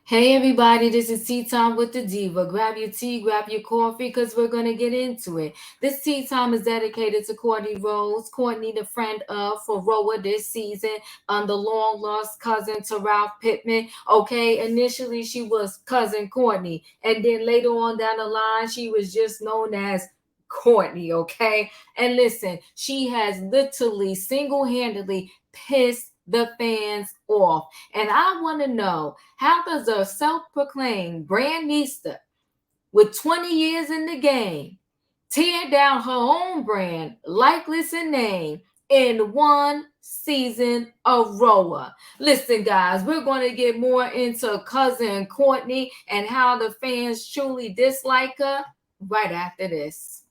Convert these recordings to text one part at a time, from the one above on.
Hey everybody, this is Tea Time with the Diva. Grab your tea, grab your coffee, because we're going to get into it. This Tea Time is dedicated to Courtney Rhodes. Courtney, the friend of for Roa this season, the long lost cousin to Ralph Pittman. Okay, initially she was cousin Courtney, and then later on down the line, she was just known as Courtney, okay? And listen, she has literally single handedly pissed the fans off. And I want to know, how does a self proclaimed brandista with 20 years in the game tear down her own brand, likeness, and name in one season of Roa? Listen, guys, we're going to get more into cousin Courtney and how the fans truly dislike her right after this.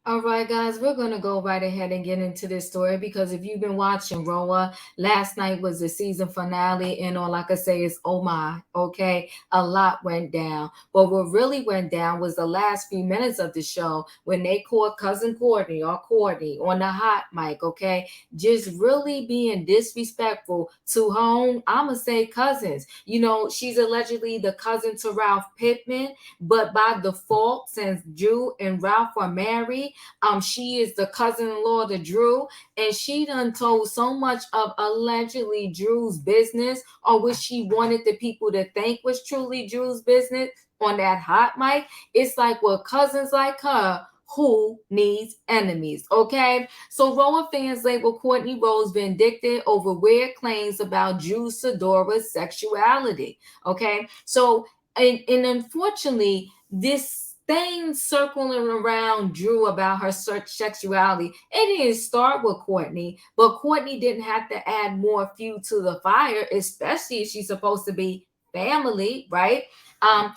All right, guys, we're going to go right ahead and get into this story because if you've been watching Roa, last night was the season finale, and all I could say is, oh my, okay, a lot went down. But what really went down was the last few minutes of the show when they caught cousin Courtney or Courtney on the hot mic, okay, just really being disrespectful to her own, I'm going to say cousins. You know, she's allegedly the cousin to Ralph Pittman, but by default, since Drew and Ralph are married, she is the cousin-in-law to Drew, and she done told so much of allegedly Drew's business, or what she wanted the people to think was truly Drew's business on that hot mic. It's like, well, cousins like her, who needs enemies? Okay, so Roa fans label Courtney Rhodes vindictive over weird claims about Drew Sidora's sexuality. Okay, so and unfortunately, this thing circling around Drew about her sexuality, it didn't start with Courtney, but Courtney didn't have to add more fuel to the fire, especially if she's supposed to be family, right?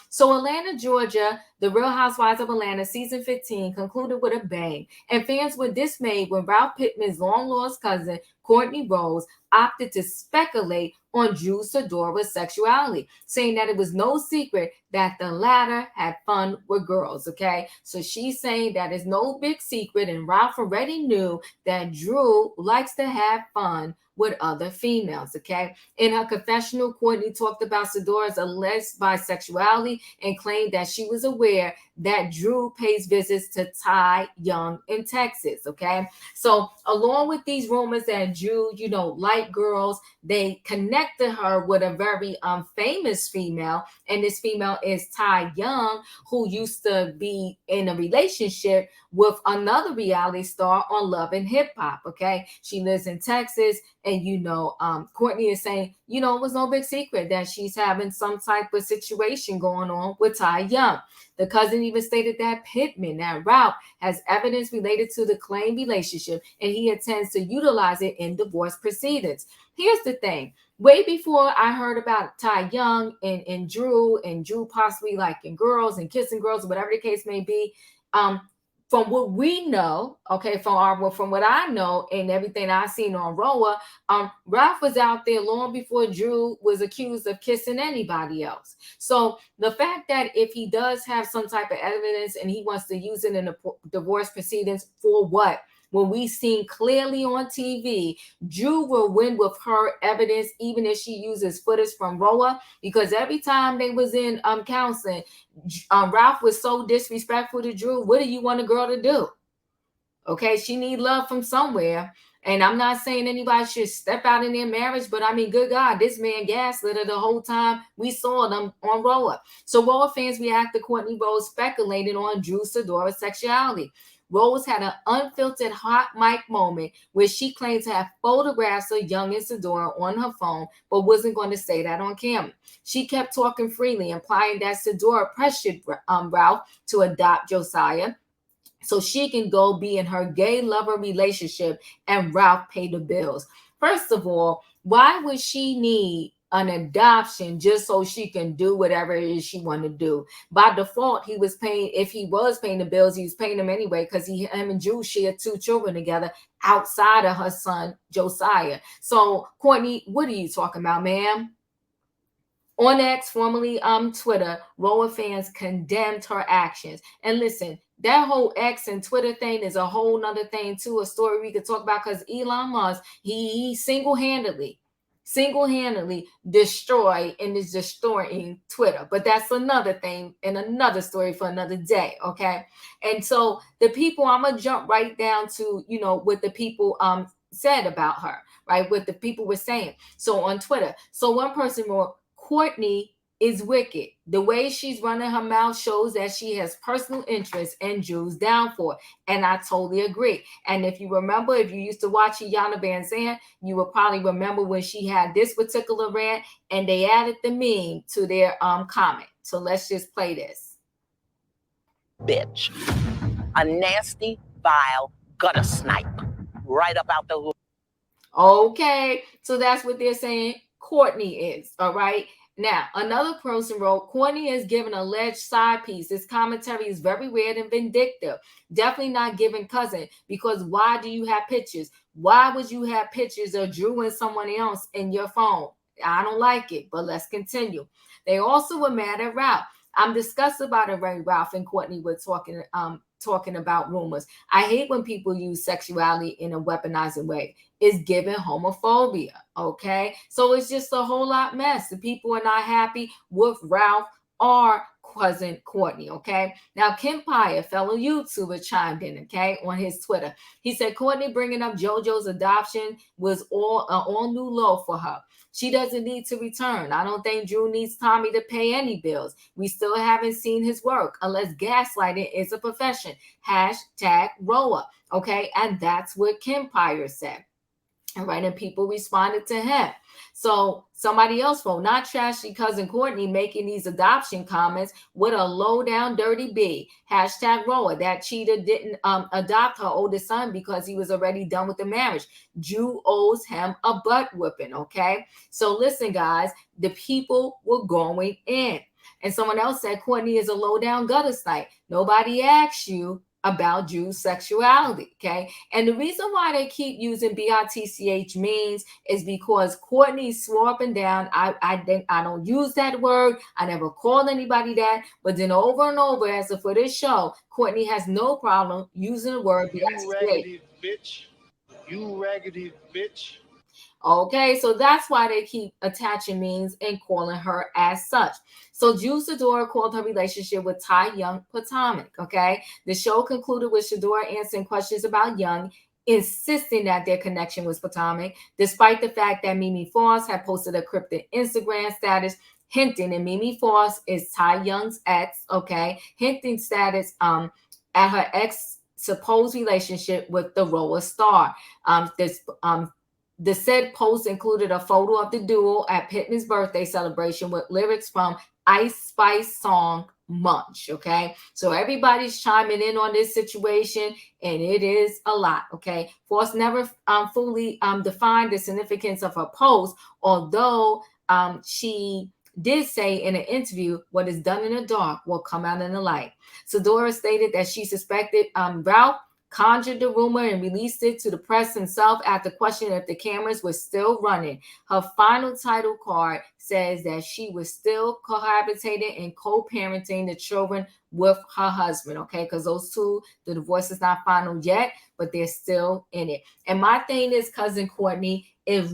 So Atlanta, Georgia, the Real Housewives of Atlanta season 15 concluded with a bang, and fans were dismayed when Ralph Pittman's long lost cousin, Courtney Rose, opted to speculate on Drew Sidora's sexuality, saying that it was no secret that the latter had fun with girls. Okay, so she's saying that it's no big secret, and Ralph already knew that Drew likes to have fun with other females. Okay, in her confessional, Courtney talked about Sidora's alleged bisexuality and claimed that she was aware that Drew pays visits to Ty Young in Texas. Okay, so along with these rumors that Drew, like girls, they connected her with a very famous female, and this female is Ty Young, who used to be in a relationship with another reality star on Love and Hip Hop. Okay, she lives in Texas, and Courtney is saying, it was no big secret that she's having some type of situation going on with Ty Young. The cousin even stated that Pittman, that Ralph, has evidence related to the claimed relationship, and he intends to utilize it in divorce proceedings. Here's the thing. Way before I heard about Ty Young and Drew possibly liking girls and kissing girls, whatever the case may be, from what we know, okay, from what I know and everything I've seen on Roa, Ralph was out there long before Drew was accused of kissing anybody else. So the fact that if he does have some type of evidence and he wants to use it in the divorce proceedings, for what? When we seen clearly on TV, Drew will win with her evidence, even if she uses footage from Roa, because every time they was in counseling, Ralph was so disrespectful to Drew. What do you want a girl to do? Okay, she need love from somewhere. And I'm not saying anybody should step out in their marriage, but I mean, good God, this man gaslit her the whole time we saw them on Roa. So Roa fans react to Courtney Rhodes speculating on Drew Sidora's sexuality. Rose had an unfiltered hot mic moment where she claimed to have photographs of Young and Sidora on her phone, but wasn't going to say that on camera. She kept talking freely, implying that Sidora pressured Ralph to adopt Josiah so she can go be in her gay lover relationship and Ralph pay the bills. First of all, why would she need an adoption just so she can do whatever it is she want to do? By default, he was paying, if he was paying the bills, he was paying them anyway because him and Drew shared 2 children together outside of her son, Josiah. So, Courtney, what are you talking about, ma'am? On X, formerly Twitter, Roa fans condemned her actions. And listen, that whole X and Twitter thing is a whole nother thing too, a story we could talk about because Elon Musk, he single-handedly destroy and is destroying Twitter. But that's another thing and another story for another day, okay? And so the people, I'm gonna jump right down to, you know, what the people said about her, right? What the people were saying. So on Twitter, so one person wrote, Courtney is wicked. The way she's running her mouth shows that she has personal interest in Drew's downfall. And I totally agree. And if you remember, if you used to watch Iyanla Vanzant, you will probably remember when she had this particular rant and they added the meme to their comment. So let's just play this. Bitch. A nasty, vile gutter snipe. Right up out the hood. Okay, so that's what they're saying Courtney is, all right? Now, another person wrote, Courtney is giving an alleged side piece. This commentary is very weird and vindictive. Definitely not giving cousin, because why do you have pictures? Why would you have pictures of Drew and someone else in your phone? I don't like it, but let's continue. They also were mad at Ralph. I'm disgusted by the way Ralph and Courtney were talking about rumors. I hate when people use sexuality in a weaponizing way. It's giving homophobia, okay? So it's just a whole lot mess. The people are not happy with Ralph or cousin Courtney, okay? Now, Kim Pye, fellow YouTuber, chimed in, okay, on his Twitter. He said Courtney bringing up JoJo's adoption was all new low for her. She doesn't need to return. I don't think Drew needs Tommy to pay any bills. We still haven't seen his work unless gaslighting is a profession. Hashtag Roa, okay? And that's what Kim Pye said. All right, and people responded to him. So somebody else wrote, not trashy cousin Courtney making these adoption comments. What a low down dirty B. Hashtag Roa. That cheater didn't adopt her oldest son because he was already done with the marriage. Drew owes him a butt whipping, okay? So listen, guys, the people were going in. And someone else said Courtney is a low down gutter snipe. Nobody asked you about Drew's sexuality, okay? And the reason why they keep using BITCH means is because Courtney swore up and down, I don't use that word, I never called anybody that, but then over and over, as for this show, Courtney has no problem using the word BITCH. You raggedy bitch. You raggedy bitch. Okay, so that's why they keep attaching means and calling her as such. So Drew Sidora called her relationship with Ty Young platonic, okay? The show concluded with Sidora answering questions about Young, insisting that their connection was platonic, despite the fact that Mimi Foss had posted a cryptic Instagram status hinting that Mimi Foss is Ty Young's ex, okay? Hinting status at her ex supposed relationship with the Roa star. The said post included a photo of the duo at Pittman's birthday celebration with lyrics from Ice Spice song Munch, okay? So everybody's chiming in on this situation, and it is a lot, okay? Foss never fully defined the significance of her post, although she did say in an interview, what is done in the dark will come out in the light. Sidora stated that she suspected Ralph conjured the rumor and released it to the press himself after questioning if the cameras were still running. Her final title card says that she was still cohabitating and co-parenting the children with her husband, okay? Because those two, the divorce is not final yet, but they're still in it. And my thing is, cousin Courtney, if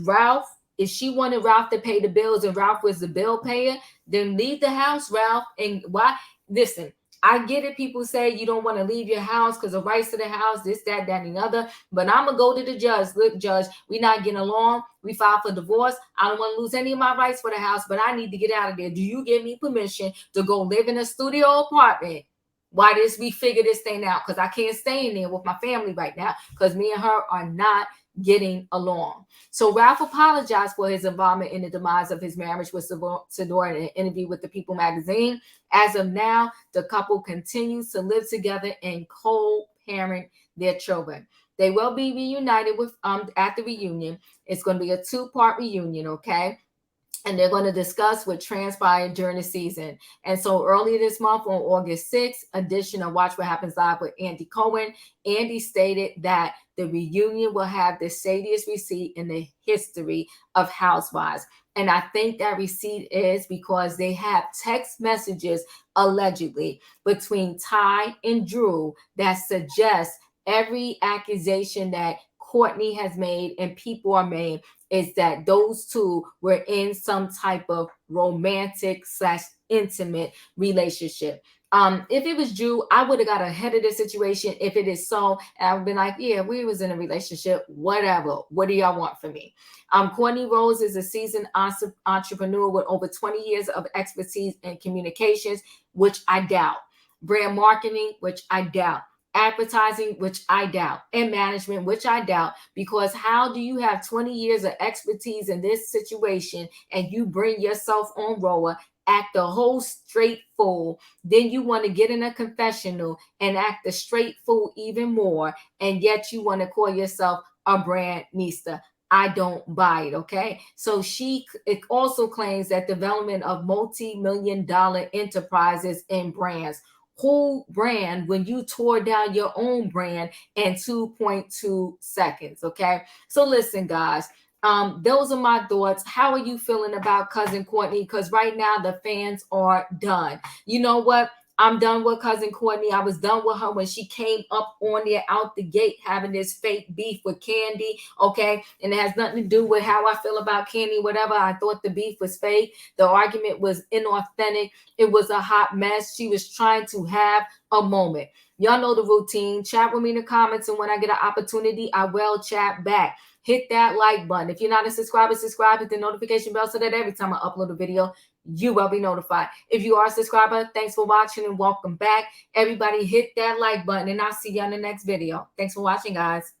she wanted Ralph to pay the bills and Ralph was the bill payer, then leave the house, Ralph. And why? Listen, I get it. People say you don't want to leave your house because of rights to the house, this, that, and the other. But I'm gonna go to the judge. Look, judge, we not getting along. We filed for divorce. I don't want to lose any of my rights for the house, but I need to get out of there. Do you give me permission to go live in a studio apartment? Why this we figure this thing out? Because I can't stay in there with my family right now because me and her are not getting along. So Ralph apologized for his involvement in the demise of his marriage with Sador in an interview with the People magazine. As of now, the couple continues to live together and co-parent their children. They will be reunited with at the reunion. It's going to be a 2-part reunion, okay? And they're going to discuss what transpired during the season. And so earlier this month on August 6th, edition of Watch What Happens Live with Andy Cohen, Andy stated that the reunion will have the shadiest receipt in the history of Housewives. And I think that receipt is because they have text messages allegedly between Ty and Drew that suggest every accusation that Courtney has made and people are made is that those two were in some type of romantic / intimate relationship. If it was Drew, I would have got ahead of the situation. If it is so, I would have been like, yeah, we was in a relationship, whatever. What do y'all want from me? Courtney Rhodes is a seasoned entrepreneur with over 20 years of expertise in communications, which I doubt. Brand marketing, which I doubt. Advertising, which I doubt, and management, which I doubt, because how do you have 20 years of expertise in this situation and you bring yourself on roller, act a whole straight fool, then you want to get in a confessional and act a straight fool even more, and yet you want to call yourself a brandista? I don't buy it, okay? So it also claims that development of multi-million-dollar enterprises and brands. Who brand when you tore down your own brand in 2.2 seconds? Okay, so listen, guys, those are my thoughts. How are you feeling about cousin Courtney? Because right now the fans are done. You know what? I'm done with cousin Courtney. I was done with her when she came up on there out the gate having this fake beef with Candy, okay? And it has nothing to do with how I feel about Candy, whatever. I thought the beef was fake. The argument was inauthentic. It was a hot mess. She was trying to have a moment. Y'all know the routine. Chat with me in the comments, and when I get an opportunity, I will chat back. Hit that like button. If you're not a subscriber, subscribe, hit the notification bell so that every time I upload a video, you will be notified. If you are a subscriber, thanks for watching and welcome back. Everybody hit that like button, and I'll see you on the next video. Thanks for watching, guys.